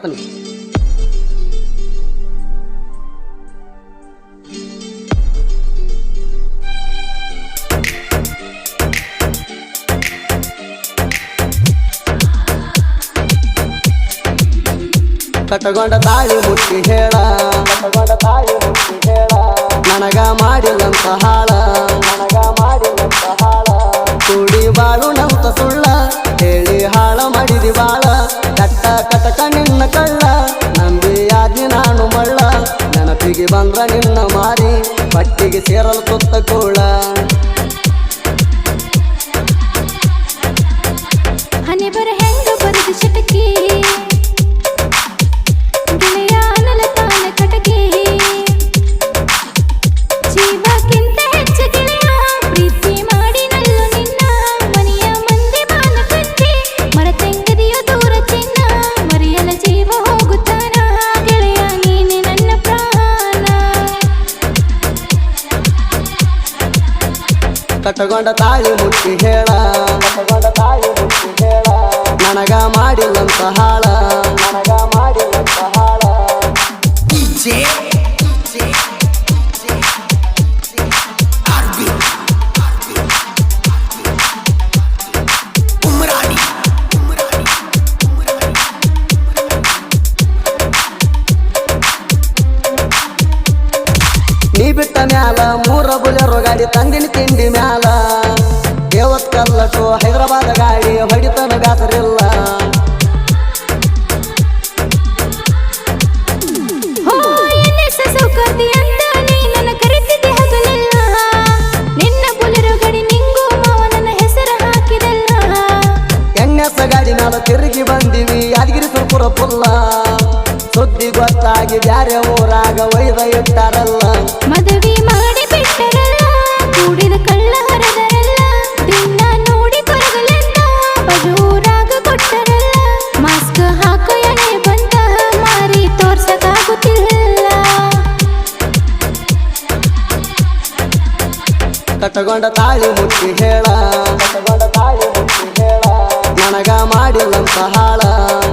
ಬರ್ತಾನೆ. ಕಟ್ಟಗೊಂಡ ತಾಳಿ ಮುಟ್ಟಿ ಹೇಳ, ಕಟ್ಟಗೊಂಡ ತಾಳಿ ಮುಟ್ಟಿ ಹೇಳ, ನನಗ ಮಾಡಿಲ್ಲಂತ ಹಾಳ, ನನಗ ಮಾಡಿಲ್ಲಂತ ಹಾಳ, ಕೂಡಿ ಬಾಳು ನಂತ ಸುಳ್ಳ ಹೇಳಿ ಹಾಳ ಮಾಡಿದಿ ಬಾಳ, ಕಟ್ಟ ಕಟಕ ನಿನ್ನ ಕಳ್ಳ ನಂಬಿ ಆದ್ನಿ ನಾನು ಮಳ್ಳ, ನೆನಪಿಗೆ ಬಂದ್ರ ನಿನ್ನ ಮಾರಿ ಪಟ್ಟಿಗೆ ಸೇರಲು ಸುತ್ತ ಕೋಳ. ಹನಿ ಬರ ಹೆಂಗ ಬರದು ಚಟಕಿ ಗೆಳೆಯ ಅನಲ ತಾನ ಕಟಕಿ, ಜೀವಕ್ಕಿಂತ ಹೆಚ್ಚು ಗೆಳೆಯ ಪ್ರೀತಿ ಮಾಡಿ ನಲ್ಲು ನಿನ್ನ, ಮನೆಯ ಮಂದಿ ಬಾನ ಕಚ್ಚಿ ಮರತೆಂಗದಿಯೋ ದೂರ ಚಿನ್ನ, ಮರೆಯಲ ಜೀವ ಹೋಗುತ್ತಾನ ಗೆಳೆಯ ನೀನೆ ನನ್ನ ಪ್ರಾಣ. ಕಟ್ಟಗೊಂಡ ತಾಳಿ ಮುಟ್ಟಿ ಹೇಳ, ಕಟ್ಟಗೊಂಡ ತಾಳಿ ಮುಟ್ಟಿ ಹೇಳ, ನನಗ ಮಾಡಿಲ್ಲಂತ ಹಾಳ, ನನಗ ಮಾಡಿಲ್ಲಂತ ಹಾಳ. ನೀ ಬಿಟ್ಟ ಮ್ಯಾಲ ಮೂರ ಬುಲೆರೋ ಗಾಡಿ ತಂದಿನ ತಿಂಡಿ ಮ್ಯಾಲ, ದೇವತ್ ಕಲ್ಲಟು ಹೈದರಾಬಾದ್ ಗಾಡಿ ಹೊಡಿತನ ಬ್ಯಾಸರಿಲ್ಲ. ಸೌಕರ್ತಿ ಅಂತ ನೀ ನನ್ನ ಕರೆಸಿದೆ ಹಗಲೆಲ್ಲ, ನಿನ್ನ ಬುಲೆರೋ ಗಾಡಿ ನಿಂಗೂ ಮಾವ ನನ್ನ ಹೆಸರು ಹಾಕಿದಲ್ಲ. ಎಣ್ಣೆಸ ಗಾಡಿ ಮ್ಯಾಲ ತಿರುಗಿ ಬಂದಿವಿ ಯಾದಗಿರಿ ಸುರ್ಪುರ ಪುಲ್ಲ, ಸುದ್ದಿ ಗೊತ್ತಾಗಿ ಬ್ಯಾರೆ ಊರಾಗ ಒಯ್ದ ಇಟ್ಟಾರಲ್ಲ. ಮದುವೆ ಮಾಡಿ ಬಿಟ್ಟರಲ್ಲ, ಕೂಡಿದ ಕಳ್ಳ ಹರದರಲ್ಲ, ದಿನ ನೋಡಿ ಕೊರಗಲೆಂದ ಬಜೂರಾಗ ಕೊಟ್ಟರಲ್ಲ, ಮಾಸ್ಕ್ ಹಾಕ ಎಣೆ ಬಂದ ಮಾರಿ ತೋರ್ಸಕ್ಕಾಗುತ್ತಿಲ್ಲ. ಕಟ್ಟಗೊಂಡ ತಾಳಿ ಮುಟ್ಟಿ ಹೇಳ, ಕಟ್ಟಗೊಂಡ ತಾಳಿ ಮುಟ್ಟಿ ಹೇಳ, ನನಗ ಮಾಡಿಲ್ಲಂತ ಹಾಳ,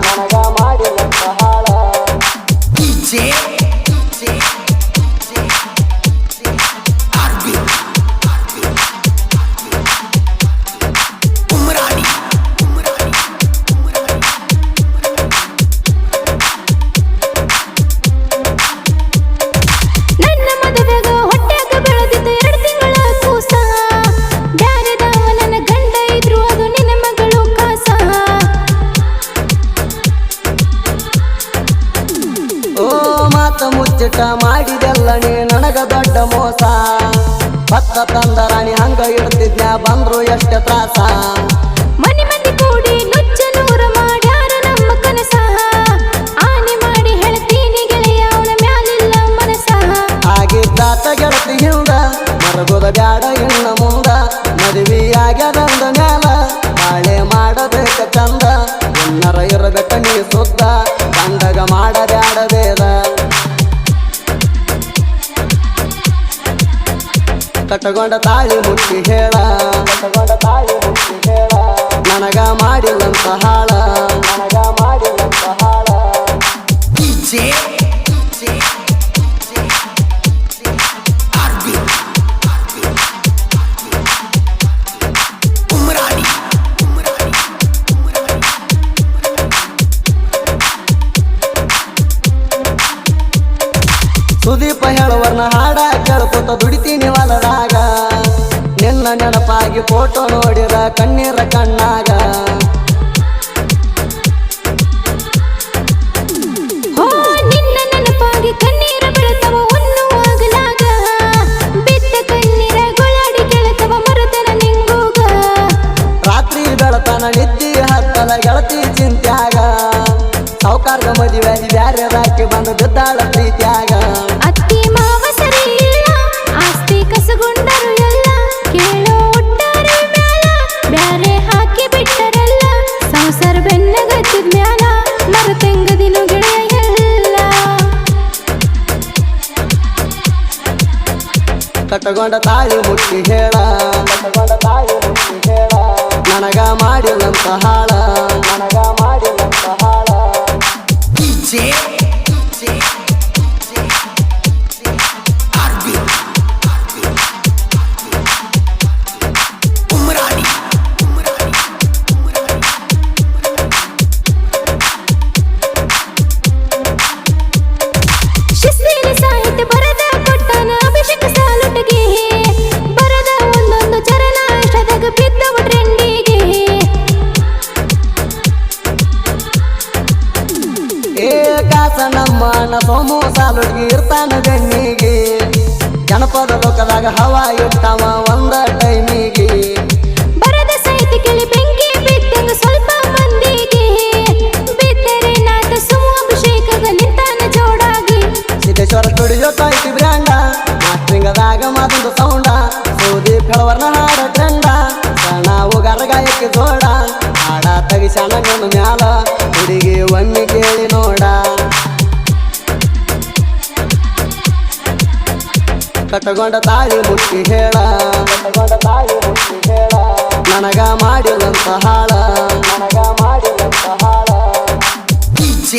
ನನಗ ಮಾಡಿಲ್ಲಂತ ಹಾಳ. ನನ್ನ ಮದುವೆಗ ಹೊಟ್ಯಾಗ ಬೆಳೆದಿದ್ದ 2 ತಿಂಗಳ ಕೂಸ, ಬ್ಯಾರೆದವ ನನ್ನ ಗಂಡ ಇದ್ರು ಅದು ನಿನ್ನ ಮಗಳು ಕಾಸ. ಓ ಮಾತ ಮುಚ್ಚಿಟ ಮಾಡಿದೆಲ್ಲ ನೀ ನನಗ ದೊಡ್ಡ ಮೋಸ, ಭತ್ತ ತಂದ ರಾಣಿ ಹಂಗ ಇಡ್ತಿದ್ನ ಬಂದ್ರು ಎಷ್ಟ ತ್ರಾಸ. ಮನೆ ಮಂದಿ ಕೂಡಿ ನುಚ್ಚ ನೂರ ಮಾಡ್ಯಾರ ನಮ್ಮ ಕನಸ, ಆನೆ ಮಾಡಿ ಹೇಳ್ತೀನಿ ಗೆಳೆಯ ಅವನ ಮ್ಯಾಲಿಲ್ಲ ಮನಸ. ಆಗಿದ್ದಾತ ಗೆಳತಿ ಹಿಂದ ಮರಗೋದ ಬ್ಯಾಡ ಇನ್ನ ಮುಂದ, ಮದುವೆಯಾಗ್ಯದಂದ ಮ್ಯಾಲ ಬಾಳೆ ಮಾಡಬೇಕ ಚಂದ, ಇನ್ನರ ಇರಬೇಕ ನೀ ಸುದ್ದ ಗಂಡಗ ಮಾಡಬ್ಯಾಡ ಬೇದ. ಕಟ್ಟಗೊಂಡ ತಾಳಿ ಮುಟ್ಟಿ ಹೇಳ, ಕಟ್ಟಗೊಂಡ ತಾಳಿ ಮುಟ್ಟಿ ಹೇಳ, ನನಗ ಮಾಡಿಲ್ಲಂತ ಹಾಳ, ನನಗ ಮಾಡಿಲ್ಲಂತ ಹಾಳ. ಸುದೀಪ ಹೇಳುವರ್ನ ಹಾಡ ಕೇಳ್ಕೊತ ದುಡಿತೀನಿ ಹೊಲದಾಗ, ನಿನ್ನ ನೆನಪಾಗಿ ಫೋಟೋ ನೋಡಿರ ಕಣ್ಣೀರ ಕಣ್ಣಾಗ. ಹೋ ನಿನ್ನ ನೆನಪಾಗಿ ಕಣ್ಣೀರ ಬೆಳೆತವ ಉಣ್ಣುವಾಗಲಾಗ, ಬಿದ್ದ ಕಣ್ಣೀರ ಗೊಳಾಡಿ ಕೇಳ್ತವ ಮರುತನ ನಿಂಗೂಗ. ರಾತ್ರಿ ಬೆಳತನ ನಿದ್ದಿ ಹತ್ತಲ ಗೆಳತಿ ಚಿಂತ್ಯಾಗ, ಸಾವುಕಾರ್ಗ ಮದುವೆ ಬ್ಯಾರೆ ರಾಕಿ ಬಂದು ಬಿದ್ದಾಳ ಪ್ರೀತ್ಯಾಗ. ಅತ್ತಿ ಮಾವ ಸರಿ ಇಲ್ಲ, ಆಸ್ತಿ ಕಸಗೊಂಡರು ಎಲ್ಲ, ಕೇಳೋ ಒಟ್ಟಾರೆ ಮ್ಯಾಲ ಬ್ಯಾರೆ ಹಾಕಿ ಬಿಟ್ಟರಲ್ಲ, ಸಂಸಾರ ಬೆನ್ನಗತ್ತಿದ ಮ್ಯಾಲ ಮರತೆಂಗದಿನು ಗೆಳೆಯ ಎಲ್ಲ. ಕಟ್ಟಗೊಂಡ ತಾಳಿ ಮುಟ್ಟಿ ಹೇಳ, ಕಟ್ಟಗೊಂಡ ತಾಳಿ ಮುಟ್ಟಿ ಹೇಳ, ನನಗ ಮಾಡಿಲ್ಲಂತ ಹಾಳ, ನನಗ ಮಾಡಿಲ್ಲಂತ ಹಾಳ. ಏ ಕಾಸ ನಮ್ಮನ ಸೋಮು ಸಾಲುಡ್ಗಿ ಇರ್ತಾನ ಬೆನ್ನಿಗೆ ಜನಪದ ಲೋಕದಾಗ ಹವಾ ಇಟ್ಟವ ಒಂದ ಟೈಮಿಗೆ ಬರದ ಸೈತಿ ಕೆಳಿ ಬೆಂಕಿ ಬಿದ್ದಂಗ ಸ್ವಲ್ಪ ಮಂದಿಗೆ ಬಿದ್ದರೆ ನಾಟ ಸುಮ ಅಭಿಷೇಕದ ನಿಂತಾನ ಜೋಡಾಗಿ ಸಿದ್ದೇಶ್ವರ ಸ್ಟುಡಿಯೋ ಕಾಯ್ತಿ ಬ್ರ್ಯಾಂಡ ಮಾಸ್ಟ್ರಿಂಗದಾಗ ಮಾತೊಂದು ಸೌಂಡ ಸೌದಿ ಫೆಳವರ್ನ ಹಾಡ ಟ್ರೆಂಡ ಸಣ್ಣ ಉಗಾರ ಗಾಯಕ್ಕೆ ಜೋಡ ಹಾಡ ತಗಿಸಣ ನನ್ನ ಮ್ಯಾಲ ಹುಡುಗಿ ಒಮ್ಮೆ ಕೇಳಿ ನೋಡ ಕಟ್ಟಗೊಂಡ ತಾಳಿ ಮುಟ್ಟಿ ಹೇಳ ನನಗ ಮಾಡಿಲ್ಲಂತ ಹಾಳ DJ